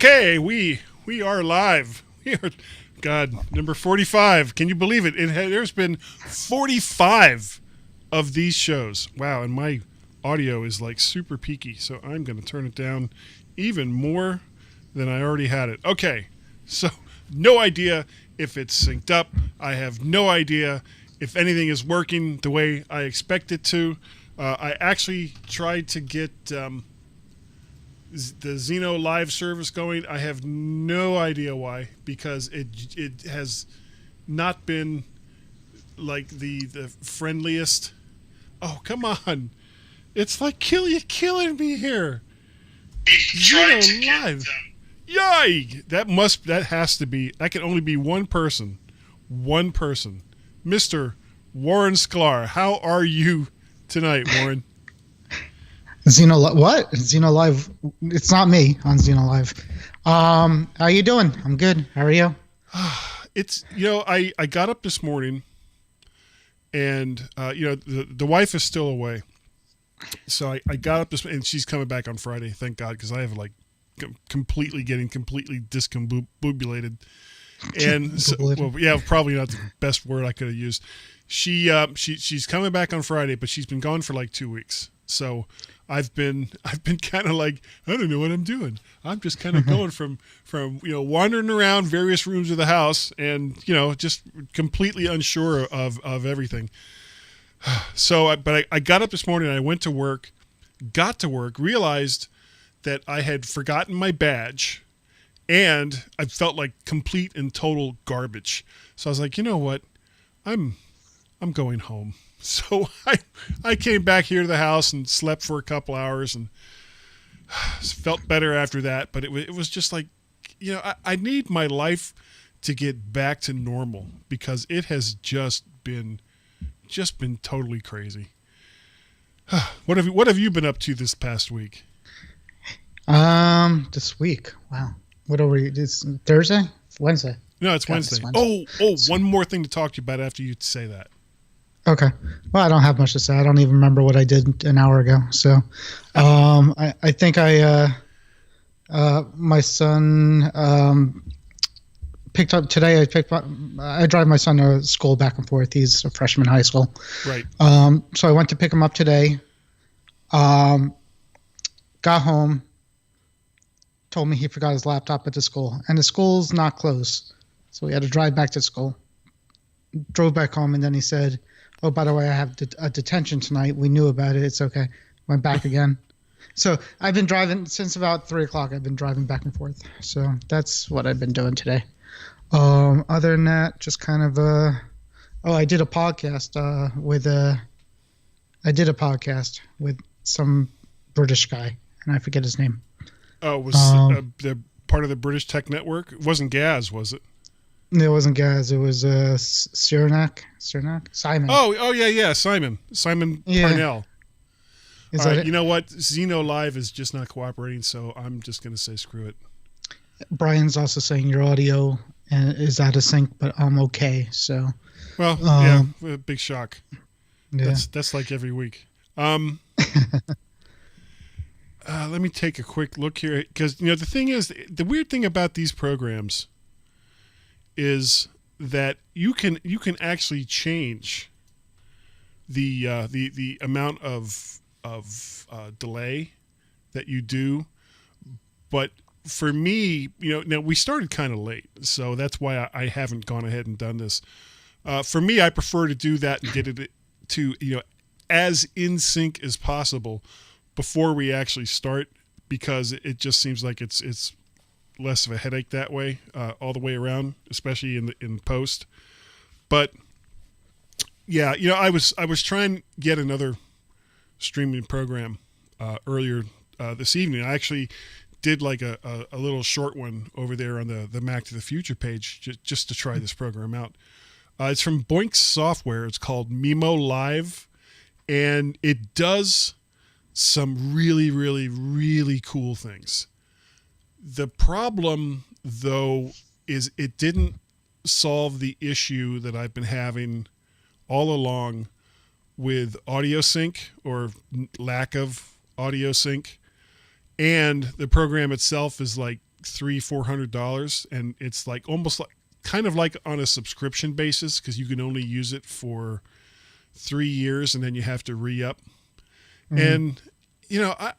Okay, we are live. We are, God, number 45. Can you believe it? There's been 45 of these shows. Wow, and my audio is like super peaky, so I'm going to turn it down even more than I already had it. Okay, so no idea if it's synced up. I have no idea if anything is working the way I expect it to. I actually tried to get the Xeno live service going. I have no idea why, because it has not been like the friendliest. Oh, come on. It's like you're killing me here. Xeno live. Yay! That can only be one person. One person. Mr. Warren Sklar. How are you tonight, Warren? What? Xeno Live. It's not me on Xeno Live. How you doing? I'm good. How are you? It's, I got up this morning and, the wife is still away. So I got up and she's coming back on Friday. Thank God. Cause I have completely discombobulated. And so, probably not the best word I could have used. She's coming back on Friday, but she's been gone for like 2 weeks. So I've been kind of like, I don't know what I'm doing. I'm just kind of going from wandering around various rooms of the house and, just completely unsure of everything. So, but I got up this morning and I went to work, realized that I had forgotten my badge and I felt like complete and total garbage. So I was like, you know what? I'm going home. So I came back here to the house and slept for a couple hours and felt better after that. But it was just like, I need my life to get back to normal because it has just been totally crazy. What have you been up to this past week? This week. Wow. What are we? It's Thursday? Wednesday. No, it's Wednesday. One more thing to talk to you about after you say that. Okay. Well, I don't have much to say. I don't even remember what I did an hour ago. So, I think my son, picked up today. I drive my son to school back and forth. He's a freshman in high school. Right. So I went to pick him up today. Got home, told me he forgot his laptop at the school, and the school's not closed. So we had to drive back to school. Drove back home, and then he said, "Oh, by the way, I have a detention tonight. We knew about it. It's okay." Went back again. So I've been driving since about 3 o'clock. I've been driving back and forth. So that's what I've been doing today. Other than that, just kind of I did a podcast with some British guy, and I forget his name. Oh, was the part of the British Tech Network? It wasn't Gaz, was it? It wasn't Gaz. It was Simon. Oh yeah, Simon Parnell. Is All that right, it? you know what? Xeno Live is just not cooperating, so I'm just going to say screw it. Brian's also saying your audio is out of sync, but I'm okay. So, well, a big shock. Yeah. That's like every week. Let me take a quick look here, because the thing is, the weird thing about these programs is that you can actually change the amount of delay that you do, but for me, now we started kind of late, so that's why I haven't gone ahead and done this. For me, I prefer to do that and get it to as in sync as possible before we actually start, because it just seems like it's less of a headache that way, all the way around, especially in post. But yeah, I was trying to get another streaming program earlier this evening. I actually did like a little short one over there on the Mac to the Future page just to try this program out. It's from Boink Software. It's called Mimo Live, and it does some really, really, really cool things. The problem, though, is it didn't solve the issue that I've been having all along with audio sync or lack of audio sync. And the program itself is like $300-400, and it's like almost like kind of like on a subscription basis because you can only use it for 3 years and then you have to re-up. And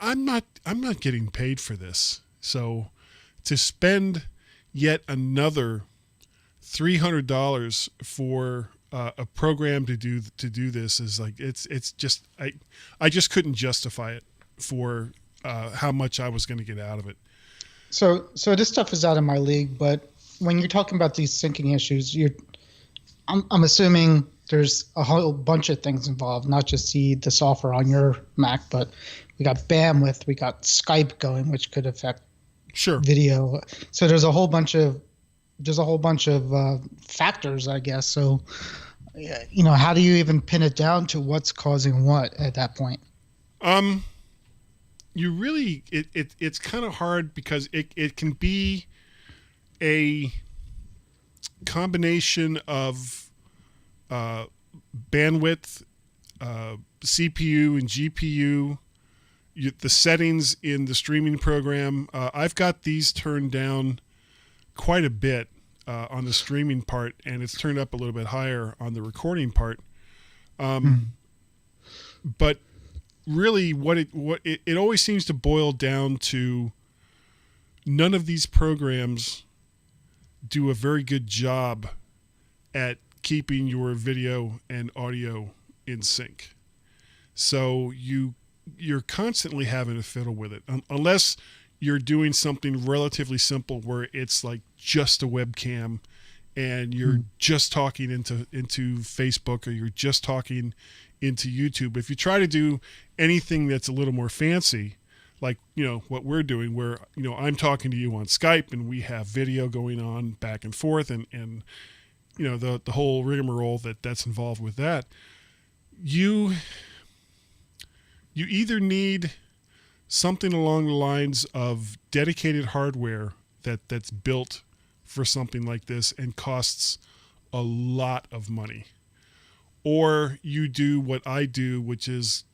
I'm not getting paid for this, so to spend yet another $300 for a program to do this is like it's just I just couldn't justify it for how much I was going to get out of it. So this stuff is out of my league, but when you're talking about these syncing issues, I'm assuming there's a whole bunch of things involved, not just the software on your Mac, but we got bandwidth, we got Skype going, which could affect video. So there's a whole bunch of factors, I guess. So, how do you even pin it down to what's causing what at that point? You really it's kind of hard because it can be a combination of bandwidth, CPU and GPU, the settings in the streaming program. I've got these turned down quite a bit on the streaming part, and it's turned up a little bit higher on the recording part. But really, what it always seems to boil down to, none of these programs do a very good job at keeping your video and audio in sync. So you're constantly having to fiddle with it, unless you're doing something relatively simple where it's like just a webcam and you're just talking into Facebook, or you're just talking into YouTube. If you try to do anything that's a little more fancy, like what we're doing, where I'm talking to you on Skype and we have video going on back and forth, and the whole rigmarole that's involved with that, you either need something along the lines of dedicated hardware that's built for something like this and costs a lot of money, or you do what I do, which is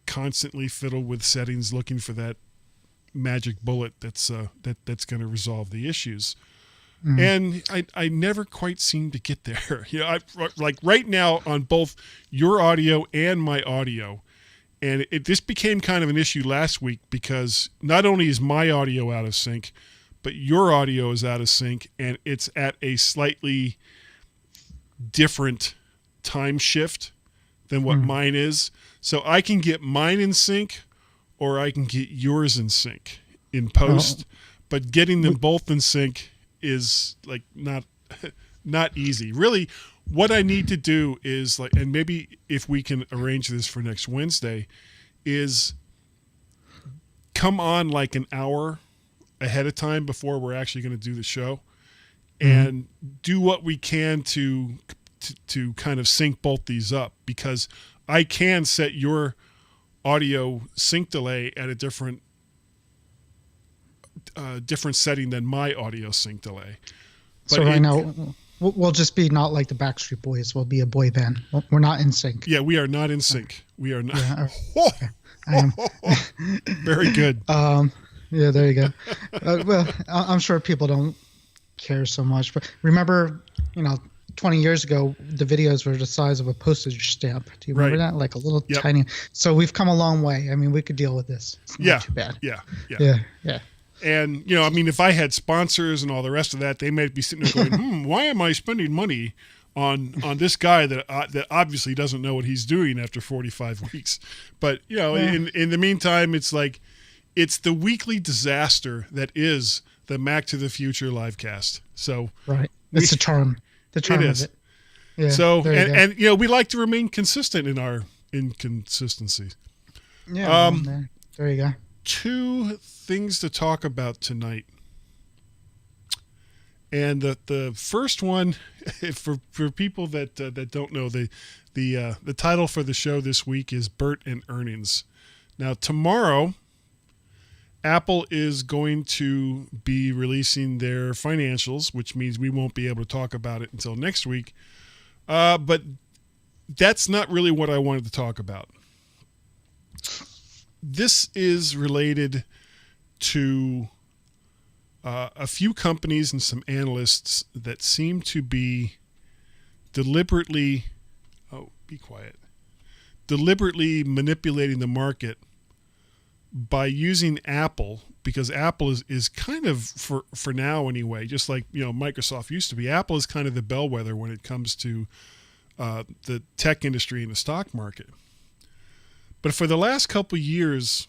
constantly fiddle with settings, looking for that magic bullet that's going to resolve the issues. And I never quite seem to get there. Like right now on both your audio and my audio, and this became kind of an issue last week because not only is my audio out of sync, but your audio is out of sync, and it's at a slightly different time shift than what mine is. So I can get mine in sync, or I can get yours in sync in post, but getting them both in sync is like not easy. Really, what I need to do is and maybe if we can arrange this for next Wednesday, is come on like an hour ahead of time before we're actually going to do the show, and do what we can to kind of sync both these up, because I can set your audio sync delay at a different setting than my audio sync delay. But so right now, we'll just be not like the Backstreet Boys. We'll be a boy band. We're not in sync. Yeah, we are not in sync. We are not. Yeah, I am. Very good. Yeah, there you go. Well, I'm sure people don't care so much, but remember, 20 years ago, the videos were the size of a postage stamp. Do you remember that? Like a little tiny. So we've come a long way. I mean, we could deal with this. It's not too bad. Yeah. And, if I had sponsors and all the rest of that, they might be sitting there going, why am I spending money on this guy that obviously doesn't know what he's doing after 45 weeks? But, in the meantime, it's like, it's the weekly disaster that is the Mac to the Future livecast. So right. It's a charm. The charm it of is. it. Yeah, so, and we like to remain consistent in our inconsistencies. Yeah. There you go. 2 things to talk about tonight. And the first one, for people that don't know, the title for the show this week is Bert and Earnings. Now, tomorrow, Apple is going to be releasing their financials, which means we won't be able to talk about it until next week. But that's not really what I wanted to talk about. This is related to a few companies and some analysts that seem to be deliberately, be quiet, deliberately manipulating the market by using Apple, because Apple is kind of, for now anyway, just like Microsoft used to be. Apple is kind of the bellwether when it comes to the tech industry and the stock market. But for the last couple of years,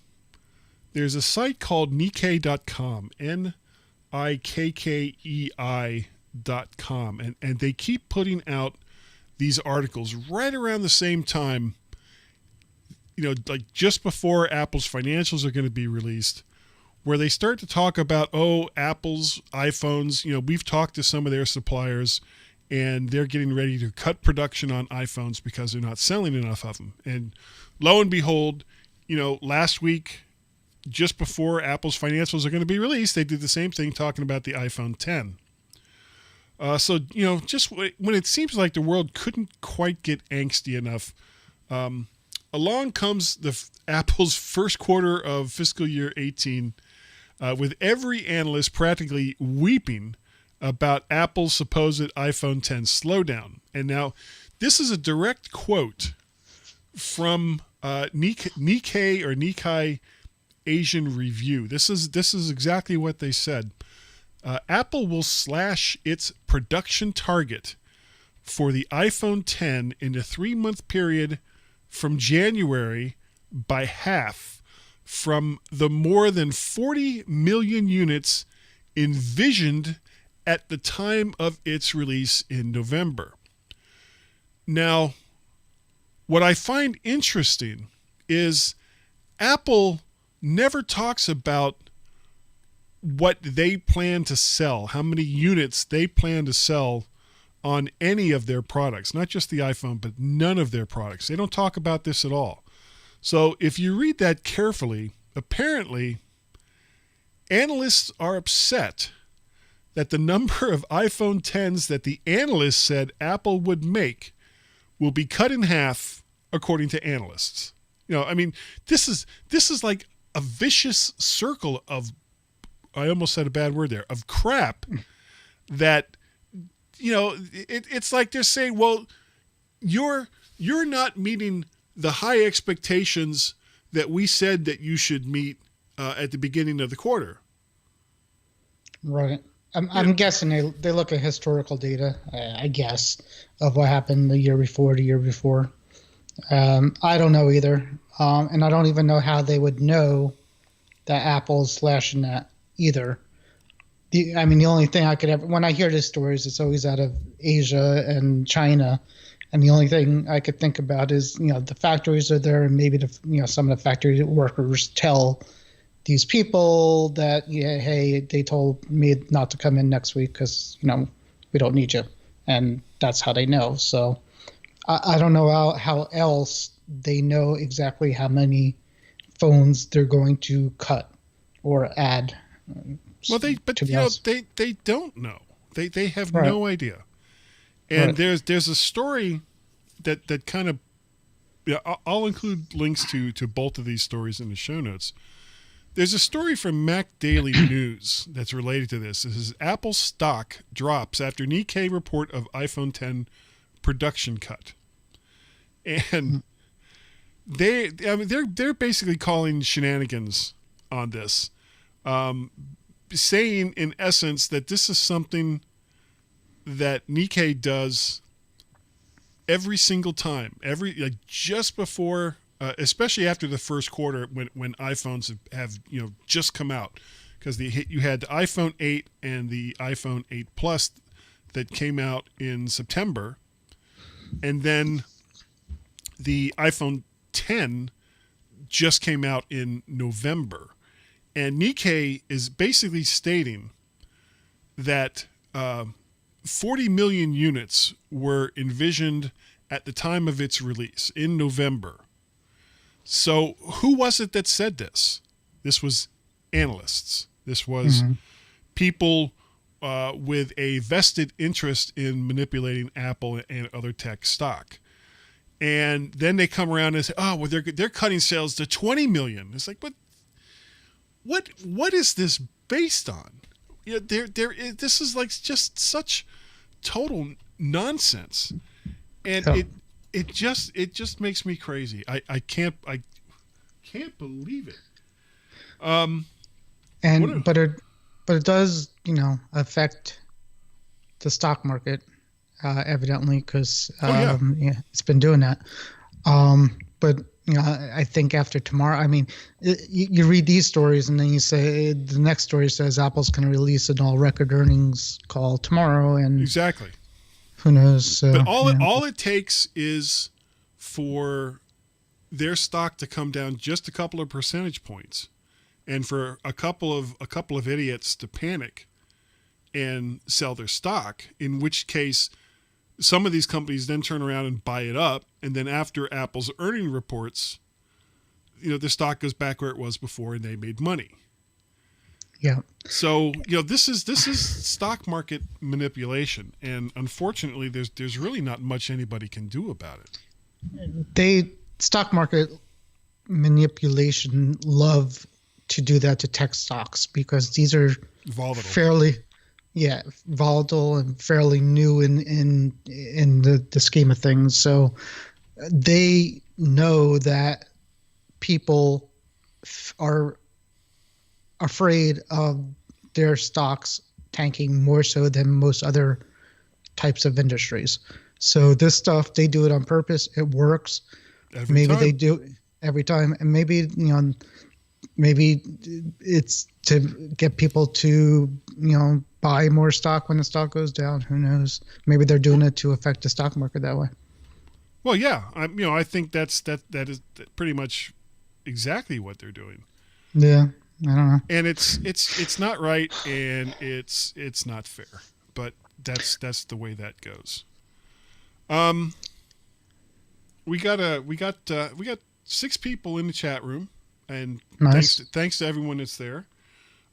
there's a site called Nikkei.com, Nikkei.com, and they keep putting out these articles right around the same time, like just before Apple's financials are going to be released, where they start to talk about, Apple's iPhones, we've talked to some of their suppliers, and they're getting ready to cut production on iPhones because they're not selling enough of them. And lo and behold, last week, just before Apple's financials are going to be released, they did the same thing talking about the iPhone 10. So, just when it seems like the world couldn't quite get angsty enough, along comes Apple's first quarter of fiscal year 18, with every analyst practically weeping about Apple's supposed iPhone 10 slowdown. And now, this is a direct quote from Nikkei or Nikkei Asian Review. This is exactly what they said. Apple will slash its production target for the iPhone 10 in a 3-month period from January by half, from the more than 40 million units envisioned at the time of its release in November. Now, what I find interesting is Apple never talks about what they plan to sell, how many units they plan to sell on any of their products, not just the iPhone, but none of their products. They don't talk about this at all. So if you read that carefully, apparently analysts are upset that the number of iPhone 10s that the analysts said Apple would make will be cut in half, according to analysts. This is like a vicious circle of, I almost said a bad word there, of crap that, it's like they're saying, well, you're not meeting the high expectations that we said that you should meet at the beginning of the quarter. Right. I'm guessing they look at historical data, I guess, of what happened the year before. I don't know either. And I don't even know how they would know that Apple's slashing that either. The only thing I could ever, when I hear these stories, it's always out of Asia and China. And the only thing I could think about is, the factories are there, and maybe some of the factory workers tell these people that, hey, they told me not to come in next week because, we don't need you. And that's how they know. So I don't know how else they know exactly how many phones they're going to cut or add. Well, they don't know. They have no idea. And there's a story that kind of, I'll include links to both of these stories in the show notes. There's a story from Mac Daily News that's related to this. This is Apple stock drops after Nikkei report of iPhone 10 production cut. And they're basically calling shenanigans on this, saying in essence that this is something that Nikkei does every single time, just before, especially after the first quarter when iPhones have just come out, because you had the iPhone 8 and the iPhone 8 Plus that came out in September, and then the iPhone 10 just came out in November. And Nikkei is basically stating that 40 million units were envisioned at the time of its release in November. So who was it that said this? This was analysts. This was people with a vested interest in manipulating Apple and other tech stock. And then they come around and say, oh, well, they're cutting sales to 20 million. It's like, what is this based on? this is like just such total nonsense, and Yeah. it just makes me crazy. I can't believe it. And but it does, affect the stock market, evidently, because yeah. it's been doing that. But I think after tomorrow, I mean, you read these stories and then you say the next story says Apple's going to release an all record earnings call tomorrow, and Exactly. who knows? But all it takes is for their stock to come down just a couple of percentage points, and for a couple of idiots to panic and sell their stock, in which case some of these companies then turn around and buy it up, and then after Apple's earning reports, the stock goes back where it was before and they made money. Yeah. So, this is stock market manipulation, and unfortunately there's really not much anybody can do about it. Stock market manipulation love to do that to tech stocks because these are Volatile. fairly volatile and fairly new in the scheme of things. So they know that people are afraid of their stocks tanking more so than most other types of industries. So this stuff, they do it on purpose. It works. Every time. They do it every time, and maybe it's to get people to buy more stock when the stock goes down. Who knows? Maybe they're doing it to affect the stock market that way. Well, yeah, I think that is pretty much exactly what they're doing. Yeah, I don't know. And it's not right, and it's not fair. But that's the way that goes. We got 6 people in the chat room, and Nice. thanks to everyone that's there.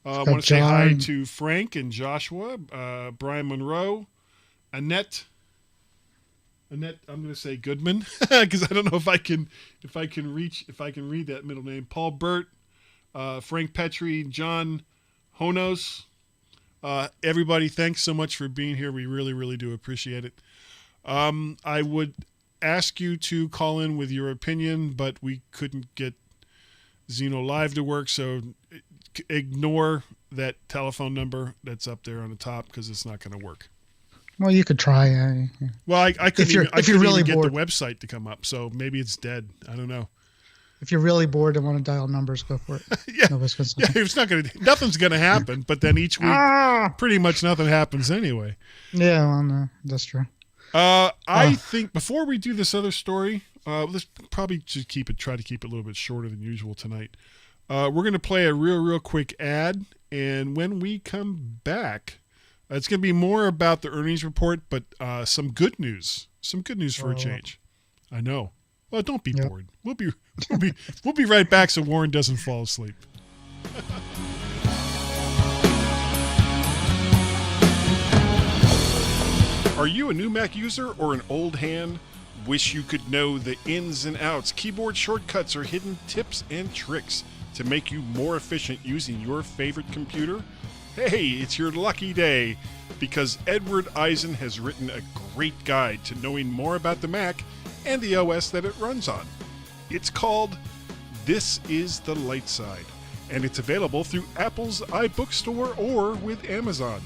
I want to say hi to Frank and Joshua, Brian Monroe, Annette. I'm going to say Goodman because I don't know if I can read that middle name. Paul Burt, Frank Petrie, John Honos. Everybody, thanks so much for being here. We really, really do appreciate it. I would ask you to call in with your opinion, but we couldn't get Zeno Live to work, so ignore that telephone number that's up there on the top because it's not going to work. Well, you could try. Well, I couldn't really even get bored. the website to come up, so maybe it's dead. I don't know. If you're really bored and want to dial numbers, go for it. Yeah, Yeah, it's nothing's going to happen. But then each week, pretty much nothing happens anyway. Yeah, well, no, that's true. I think before we do this other story, let's probably just try to keep it a little bit shorter than usual tonight. We're going to play a real quick ad, and when we come back, it's going to be more about the earnings report, but some good news. Some good news for a change. I know. Well, don't be bored. We'll be right back so Warren doesn't fall asleep. Are you a new Mac user or an old hand? Wish you could know the ins and outs, keyboard shortcuts, or hidden tips and tricks to make you more efficient using your favorite computer? Hey, it's your lucky day, because Edward Eisen has written a great guide to knowing more about the Mac and the OS that it runs on. It's called This is the Light Side, and it's available through Apple's iBookstore or with Amazon.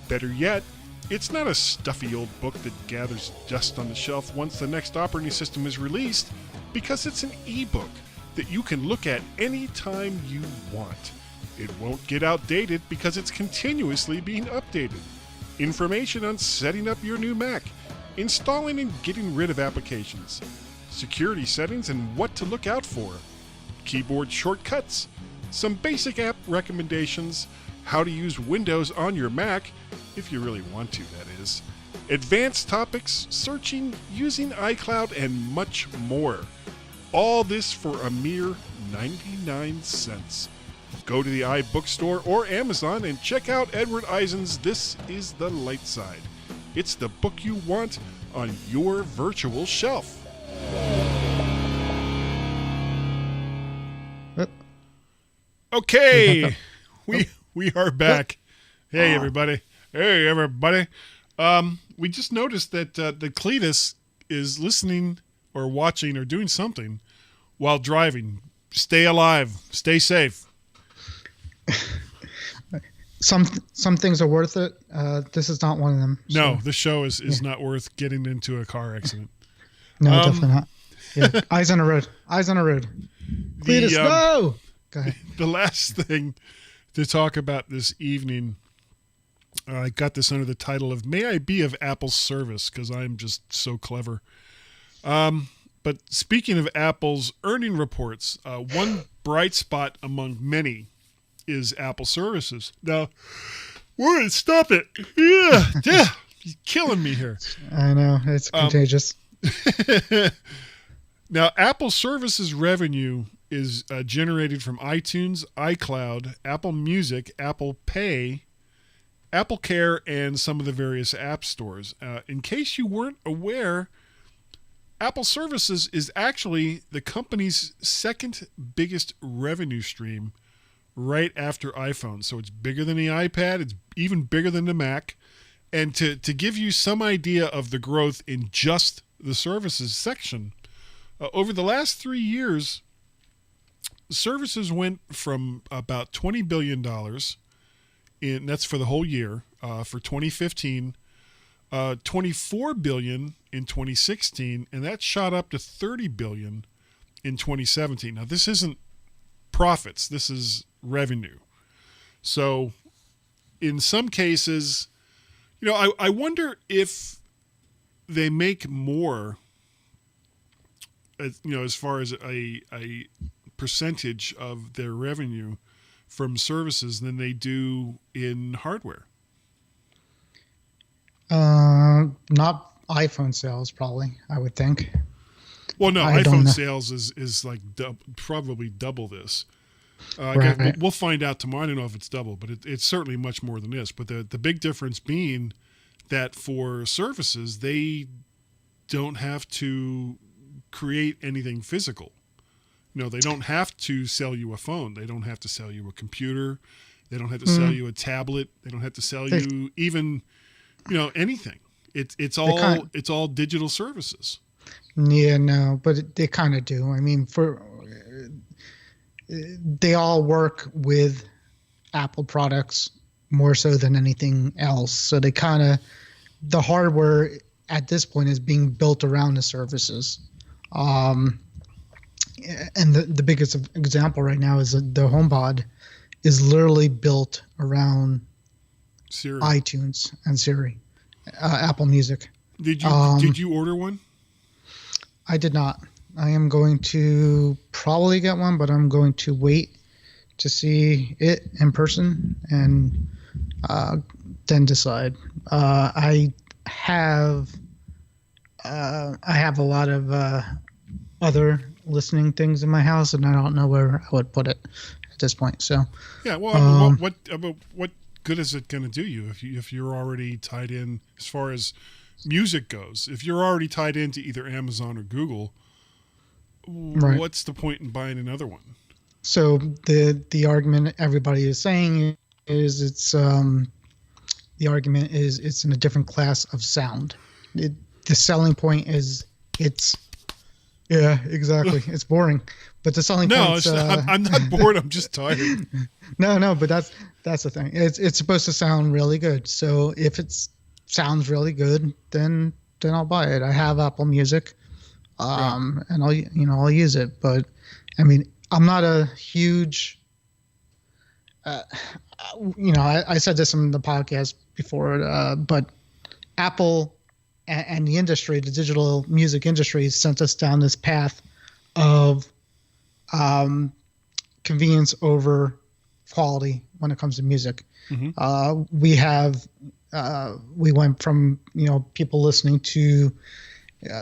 Better yet, it's not a stuffy old book that gathers dust on the shelf once the next operating system is released, because it's an ebook that you can look at any time you want. It won't get outdated because it's continuously being updated. Information on setting up your new Mac, installing and getting rid of applications, security settings and what to look out for, keyboard shortcuts, some basic app recommendations, how to use Windows on your Mac, if you really want to, that is, advanced topics, searching, using iCloud, and much more. All this for a mere 99 cents. Go to the iBookstore or Amazon and check out Edward Eisen's This is the Light Side. It's the book you want on your virtual shelf. Okay, we are back. Hey, everybody. Hey, everybody. We just noticed that the Cletus is listening or watching or doing something while driving. Stay alive. Stay safe. Some things are worth it. This is not one of them. So, No, this show is not worth getting into a car accident. no, definitely not. Yeah. Eyes on the road. Eyes on the road. Cletus, no! Go ahead. The last thing to talk about this evening, I got this under the title of May I Be of Apple's Service, because I'm just so clever. But speaking of Apple's earning reports, one bright spot among many is Apple services. Now, Warren, stop it. Yeah, you're killing me here. I know. It's contagious. Now, Apple services revenue is generated from iTunes, iCloud, Apple Music, Apple Pay, Apple Care, and some of the various app stores. In case you weren't aware, Apple Services is actually the company's second biggest revenue stream right after iPhone. So it's bigger than the iPad. It's even bigger than the Mac. And to give you some idea of the growth in just the services section, over the last 3 years, services went from about $20 billion, that's for the whole year, for 2015, $24 billion in 2016, and that shot up to $30 billion in 2017. Now, this isn't profits. This is revenue. So, in some cases, I wonder if they make more, as far as a percentage of their revenue from services than they do in hardware. Not iPhone sales, probably, I would think. Well, no, iPhone sales is like probably double this. I guess we'll find out tomorrow. I don't know if it's double, but it's certainly much more than this. But the big difference being that for services, they don't have to create anything physical. They don't have to sell you a phone. They don't have to sell you a computer. They don't have to sell you a tablet. They don't have to sell you even, anything. It's all digital services. Yeah, no, but they kind of do. I mean, they all work with Apple products more so than anything else. So they the hardware at this point is being built around the services. And the biggest example right now is the HomePod is literally built around Siri, iTunes, and Siri, Apple Music. Did you order one? I did not. I am going to probably get one, but I'm going to wait to see it in person and then decide. I have a lot of other listening things in my house, and I don't know where I would put it at this point. So yeah, well, what good is it going to do you if you're already tied in as far as music goes? If you're already tied into either Amazon or Google, right, what's the point in buying another one? So the argument everybody is saying is it's in a different class of sound. The selling point is yeah, exactly. It's boring, but the selling point. No, I'm not bored. I'm just tired. No, but that's the thing. It's supposed to sound really good. So if it sounds really good, then I'll buy it. I have Apple Music, and I'll use it. But I mean, I'm not a huge. I said this in the podcast before, but Apple and the industry, the digital music industry, sent us down this path of convenience over quality when it comes to music. Mm-hmm. We went from people listening to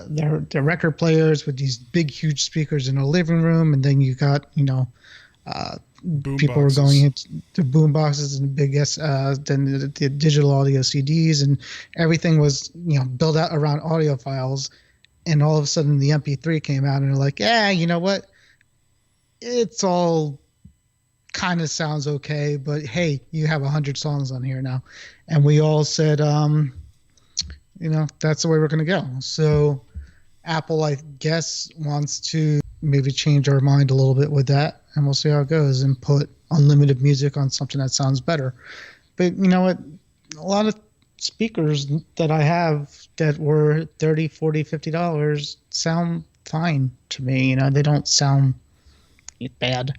their record players with these big huge speakers in a living room, and then you got people were going into boom boxes and big then the digital audio CDs, and everything was built out around audio files. And all of a sudden the MP3 came out, and they're like, yeah, you know what? It's all kind of sounds okay, but hey, you have 100 songs on here now. And we all said, that's the way we're going to go. So Apple, I guess, wants to maybe change our mind a little bit with that, and we'll see how it goes, and put unlimited music on something that sounds better. But you know what? A lot of speakers that I have that were $30, $40, $50 sound fine to me. They don't sound bad.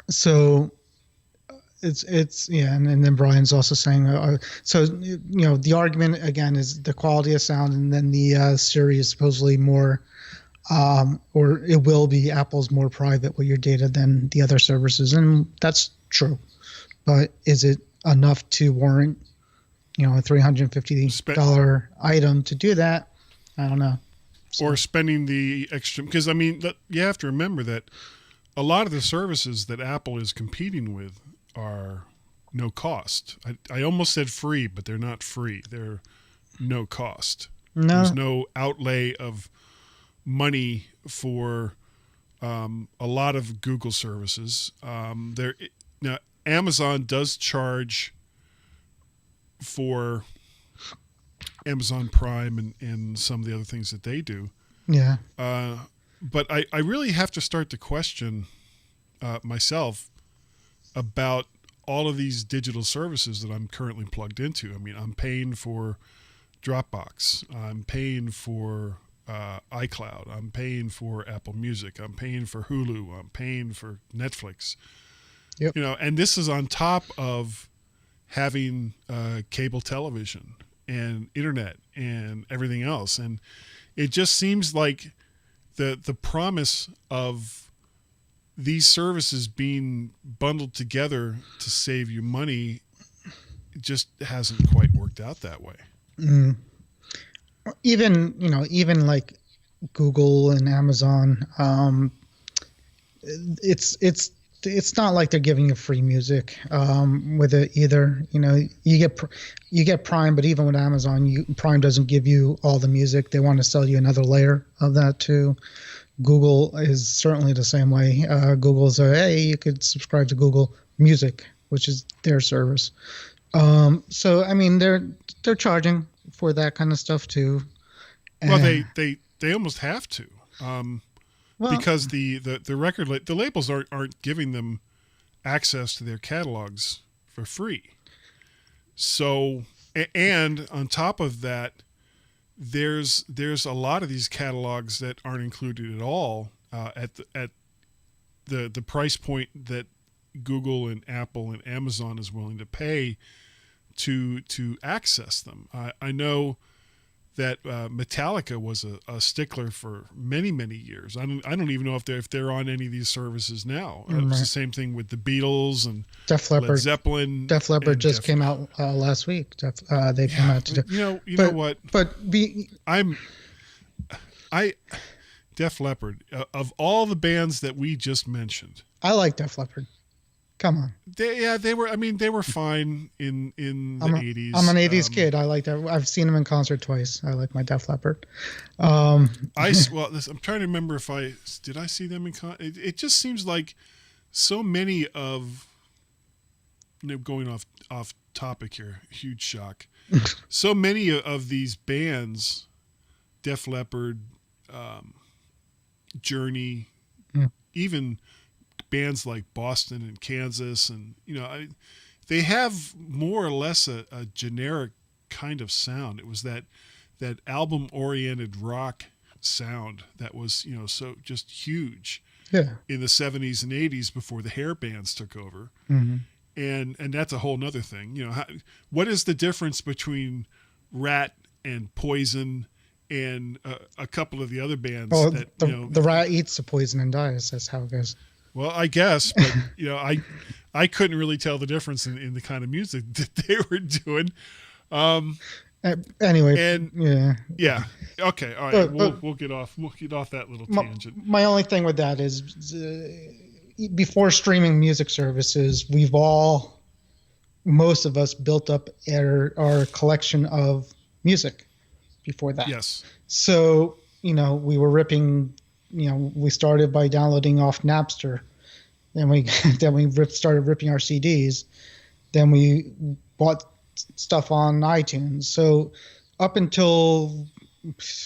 So it's yeah, and then Brian's also saying the argument again is the quality of sound, and then the Siri is supposedly more or it will be Apple's more private with your data than the other services, and that's true. But is it enough to warrant a $350 item to do that? I don't know. Or spending the extra, because I mean you have to remember that a lot of the services that Apple is competing with are no cost. I almost said free, but they're not free. They're no cost. No. There's no outlay of money for a lot of Google services. Now Amazon does charge for Amazon Prime and some of the other things that they do. Yeah. But I really have to start to question myself about all of these digital services that I'm currently plugged into. I mean, I'm paying for Dropbox. I'm paying for iCloud. I'm paying for Apple Music. I'm paying for Hulu. I'm paying for Netflix. Yep. And this is on top of having cable television and internet and everything else. And it just seems like the promise of these services being bundled together to save you money just hasn't quite worked out that way. Mm. Even like Google and Amazon, it's not like they're giving you free music with it either. You get Prime, but even with Amazon, Prime doesn't give you all the music. They want to sell you another layer of that too. Google is certainly the same way. Google says, hey, you could subscribe to Google Music, which is their service. So I mean, they're charging for that kind of stuff too. Well, they almost have to. Because the labels aren't giving them access to their catalogs for free. So, and on top of that, there's a lot of these catalogs that aren't included at all at the price point that Google and Apple and Amazon is willing to pay to access them. I know that Metallica was a stickler for many, many years. I don't even know if they're on any of these services now. It was the same thing with the Beatles and Def Leppard. Led Zeppelin. Def Leppard just came out last week. They came out to do. You know what? But Def Leppard, of all the bands that we just mentioned, I like Def Leppard. Come on. They were fine in the 80s. I'm an 80s kid. I like that. I've seen them in concert twice. I like my Def Leppard. I'm trying to remember if did I see them in concert. It just seems like so many of, going off topic here, huge shock. So many of these bands, Def Leppard, Journey, even bands like Boston and Kansas, and they have more or less a generic kind of sound. It was that album oriented rock sound that was so just huge in the 70s and 80s before the hair bands took over. Mm-hmm. And that's a whole nother thing. What is the difference between Rat and Poison and a couple of the other bands? The rat eats the poison and dies. That's how it goes. Well, I guess, but I couldn't really tell the difference in the kind of music that they were doing. Anyway, yeah, okay, all right. We'll get off that little tangent. My only thing with that is, before streaming music services, most of us built up our collection of music before that. Yes. So we were ripping. We started by downloading off Napster, Then we then we started ripping our CDs. Then we bought stuff on iTunes. So up until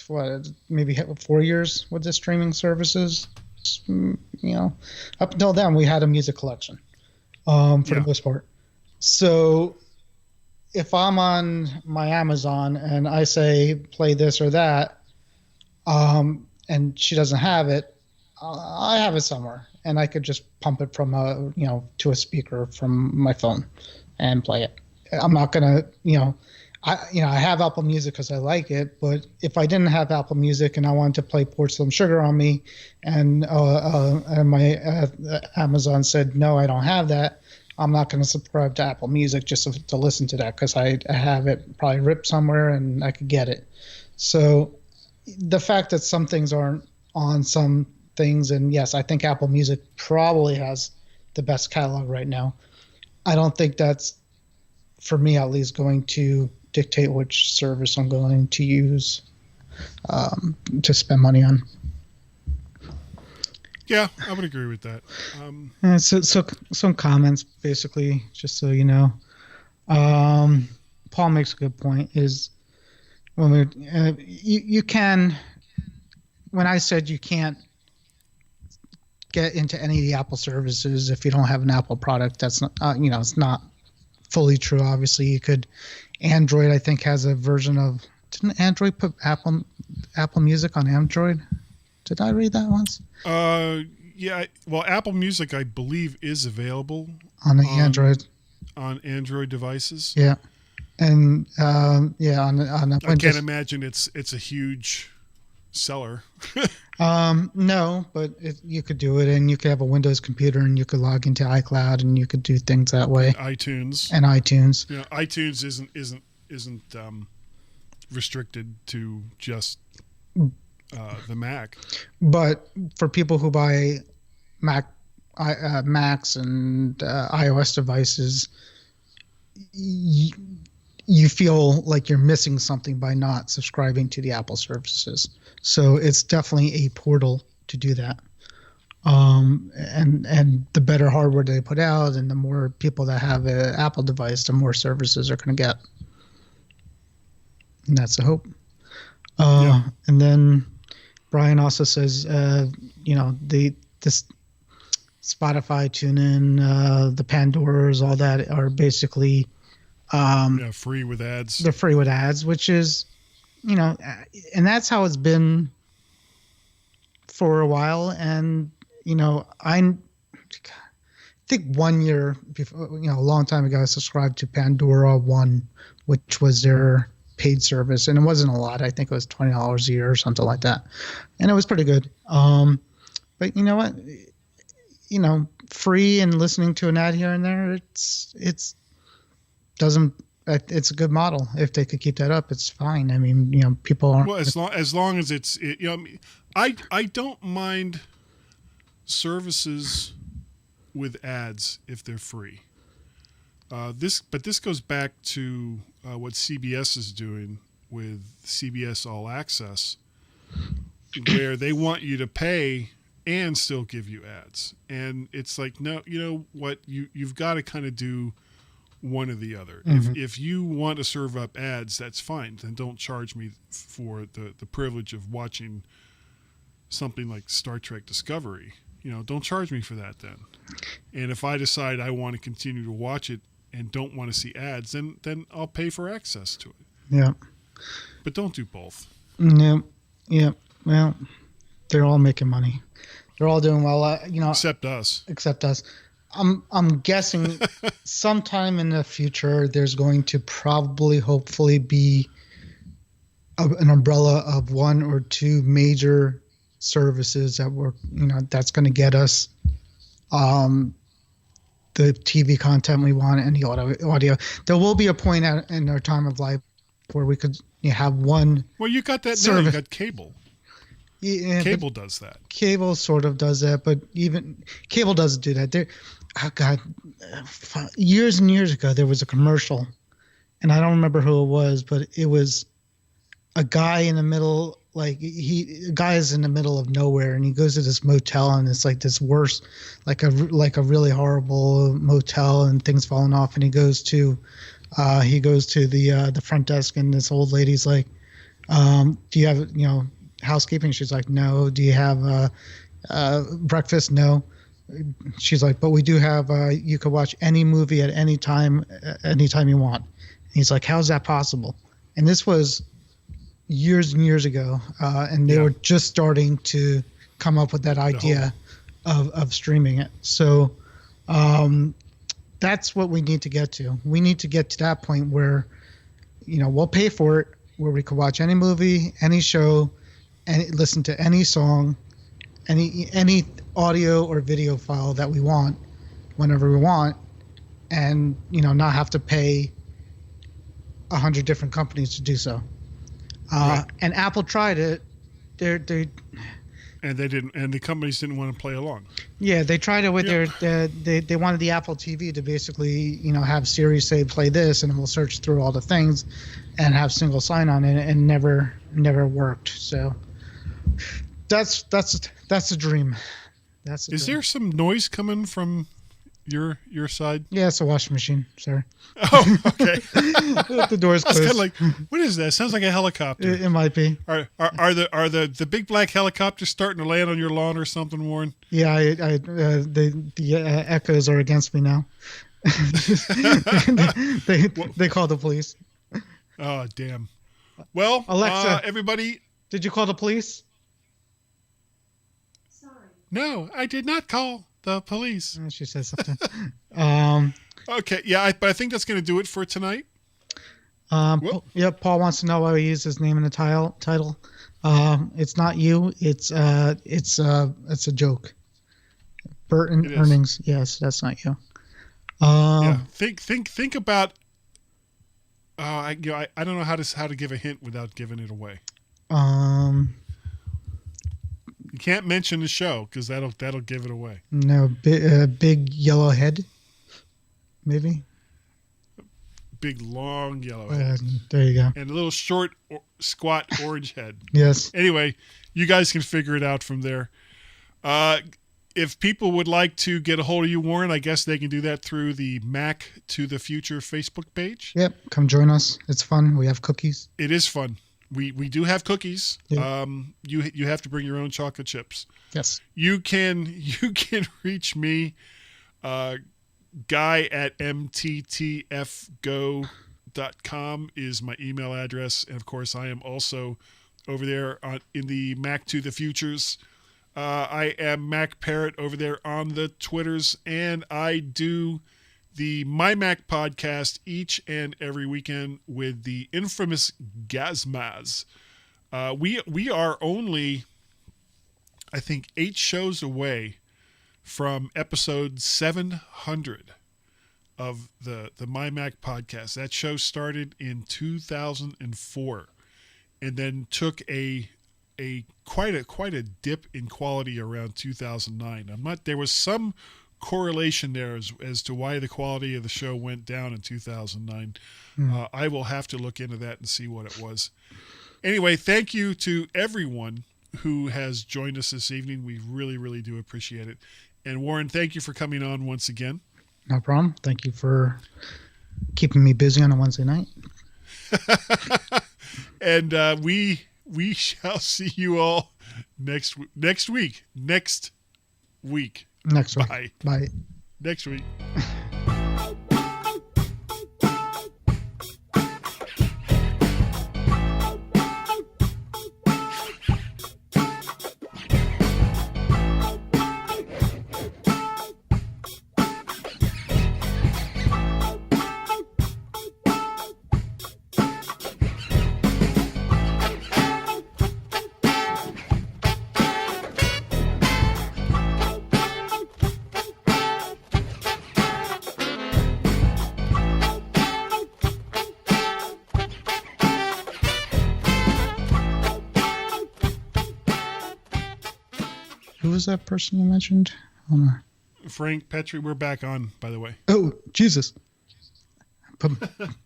what, maybe 4 years with the streaming services, you know, up until then we had a music collection, for the most part. So if I'm on my Amazon and I say play this or that, and she doesn't have it, I have it somewhere, and I could just pump it from to a speaker from my phone and play it. I'm not gonna, I have Apple Music because I like it, but if I didn't have Apple Music and I wanted to play Pour Some Sugar on Me, and my Amazon said no, I don't have that, I'm not going to subscribe to Apple Music just to listen to that, because I have it probably ripped somewhere and I could get it. So the fact that some things aren't on some things, and yes, I think Apple Music probably has the best catalog right now. I don't think that's, for me at least, going to dictate which service I'm going to use to spend money on. Yeah, I would agree with that. So some comments, basically, just so you know. Paul makes a good point. Is when you can, when I said you can't get into any of the Apple services if you don't have an Apple product, that's not, it's not fully true. Obviously, you could. Android, I think, has a version of. Didn't Android put Apple Music on Android? Did I read that once? Yeah. Well, Apple Music, I believe, is available on the Android devices. Yeah, and on I can't imagine it's a huge seller. No, but you could do it, and you could have a Windows computer, and you could log into iCloud, and you could do things that way. iTunes. Yeah, iTunes isn't restricted to just the Mac. But for people who buy Macs and iOS devices, you feel like you're missing something by not subscribing to the Apple services. So it's definitely a portal to do that. And the better hardware they put out, and the more people that have an Apple device, the more services are going to get. And that's the hope. And then Brian also says, this Spotify, TuneIn, the Pandoras, all that are basically free with ads. They're free with ads, which is, and that's how it's been for a while. And I think 1 year before, a long time ago, I subscribed to Pandora One, which was their paid service, and it wasn't a lot. I think it was $20 a year or something like that, and it was pretty good. But you know what? Free and listening to an ad here and there, it's a good model. If they could keep that up, it's fine. I mean, people aren't. Well, as long as it's, I don't mind services with ads if they're free. But this goes back to what CBS is doing with CBS All Access, where they want you to pay and still give you ads. And it's like, no, you know what? You've got to kind of do one or the other. Mm-hmm. If you want to serve up ads, that's fine. Then don't charge me for the privilege of watching something like Star Trek Discovery. Don't charge me for that then. And if I decide I want to continue to watch it and don't want to see ads, then I'll pay for access to it. Yeah. But don't do both. Yeah. Yeah. Well, they're all making money. They're all doing well. Except us. I'm guessing sometime in the future there's going to hopefully be an umbrella of one or two major services that's going to get us the TV content we want and the audio. There will be a point in our time of life where we could have one. Well, you got that now. You got cable. Yeah, cable does that. Cable sort of does that, but even cable doesn't do that. Years and years ago, there was a commercial, and I don't remember who it was, but it was a guy in the middle, like a guy is in the middle of nowhere, and he goes to this motel, and it's like this worst, like a really horrible motel, and things falling off, and he goes to the front desk, and this old lady's like, do you have housekeeping? She's like, no. Do you have breakfast? No. She's like, but we do have, you could watch any movie at anytime you want. And he's like, how's that possible? And this was years and years ago. And they were just starting to come up with that idea of streaming it. So that's what we need to get to. We need to get to that point where, we'll pay for it, where we could watch any movie, any show, and listen to any song, any audio or video file that we want whenever we want, and not have to pay 100 different companies to do so. Right. And Apple tried it. They and they didn't, and the companies didn't want to play along. Yeah, they tried it with they wanted the Apple TV to basically have Siri say play this, and it will search through all the things and have single sign on it, and never worked. So that's a dream. Is there some noise coming from your side? Yeah, it's a washing machine. Sorry. Oh, okay. The door's I was closed. kind of like, what is that? It sounds like a helicopter. It might be. Are the big black helicopters starting to land on your lawn or something, Warren? Yeah, the echoes are against me now. they call the police. Oh, damn. Well, Alexa, everybody. Did you call the police? No, I did not call the police. She said something. Okay, yeah, but I think that's going to do it for tonight. Paul wants to know why we use his name in the title. It's not you. It's a joke. Burton Earnings. Yes, that's not you. Yeah, think about. I don't know how to give a hint without giving it away. You can't mention the show because that'll give it away. No, big yellow head, maybe. Big long yellow head. There you go. And a little short, squat orange head. Yes. Anyway, you guys can figure it out from there. If people would like to get a hold of you, Warren, I guess they can do that through the Mac to the Future Facebook page. Yep, come join us. It's fun. We have cookies. It is fun. We do have cookies. Yeah. You have to bring your own chocolate chips. Yes. You can reach me, guy at mttfgo.com is my email address, and of course I am also over there in the Mac to the Futures. I am Mac Parrot over there on the Twitters, and I do the My Mac podcast each and every weekend with the infamous Gazmaz. We are only, I think, 8 shows away from episode 700 of the My Mac podcast. That show started in 2004 and then took quite a dip in quality around 2009. There was some correlation there as to why the quality of the show went down in 2009. I will have to look into that and see what it was. Anyway, thank you to everyone who has joined us this evening. We really, really do appreciate it. And Warren, thank you for coming on once again. No problem. Thank you for keeping me busy on a Wednesday night. And we shall see you all next week. Next week. Bye. Bye. Next week. Who was that person you mentioned? Hold on. Frank Petrie, we're back on, by the way. Oh, Jesus.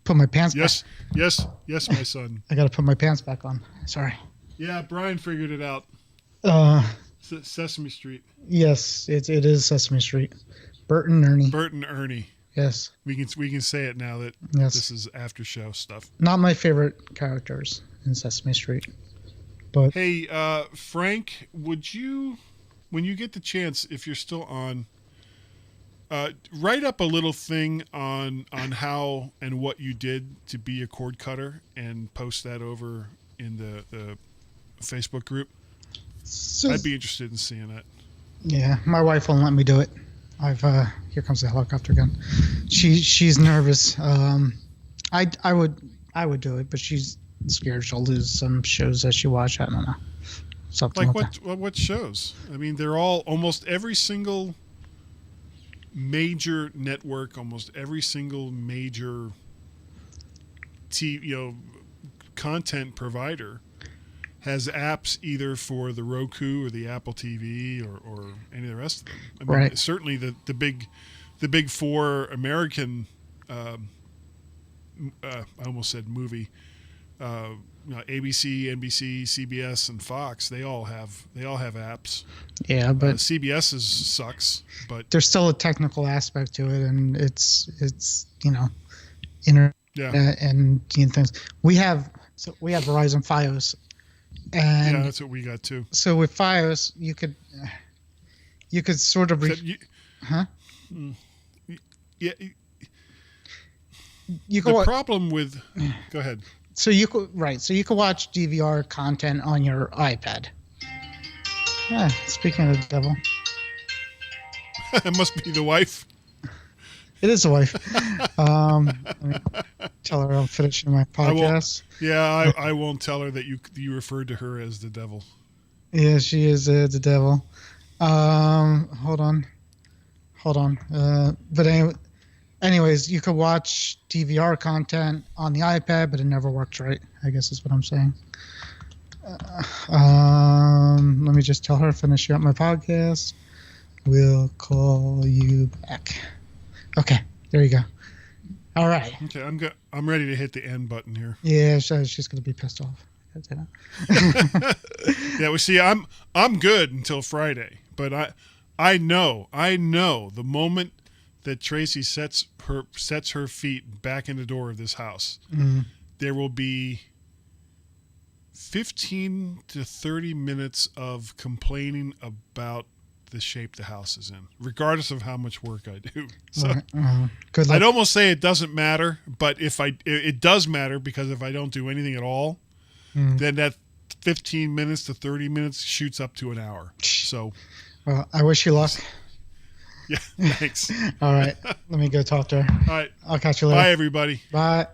put my pants Yes, yes, my son. back. I gotta put my pants back on. Sorry. Yeah, Brian figured it out. Sesame Street. Yes, it is Sesame Street. Bert and Ernie. Bert and Ernie. Yes. We can say it now that Yes. this is after show stuff. Not my favorite characters in Sesame Street. But Hey, Frank, would you, when you get the chance, if you're still on, write up a little thing on how and what you did to be a cord cutter and post that over in the Facebook group. I'd be interested in seeing that. yeah, my wife won't let me do it. Here comes the helicopter again. She's nervous. I would do it, but she's scared she'll lose some shows that she watched. I don't know. Something Like like what shows? I mean, they're all, almost every single major network, almost every single major content provider has apps either for the Roku or the Apple TV or any of the rest of them. I mean, Right. certainly the big four American, I almost said movie, ABC, NBC, CBS, and Fox. They all have apps. Yeah, but CBS's sucks, but there's still a technical aspect to it, and it's internet yeah, and things. We have Verizon Fios, and yeah, that's what we got too. so with Fios you could sort of Except huh? Yeah, You could the problem with. Go ahead. so you could watch DVR content on your iPad. Yeah, speaking of the devil, It must be the wife. it is a wife. Let me tell her I'm finishing my podcast. Yeah, I won't tell her that you referred to her as the devil. Yeah, she is the devil. Hold on. But anyways, you could watch DVR content on the iPad, but it never works right, I guess is what I'm saying. Let me just tell her, finishing up my podcast. We'll call you back. Okay, there you go. All right. Okay, I'm ready to hit the end button here. Yeah, she's going to be pissed off. Yeah, we see. I'm good until Friday, but I know the moment that Tracy sets her feet back in the door of this house, there will be 15 to 30 minutes of complaining about the shape the house is in, regardless of how much work I do. So Good luck. I'd almost say it doesn't matter, but it does matter, because if I don't do anything at all, then that 15 minutes to 30 minutes shoots up to an hour. So, Well, I wish you luck. yeah, thanks. All right. Let me go talk to her. All right. I'll catch you later. Bye, everybody. Bye.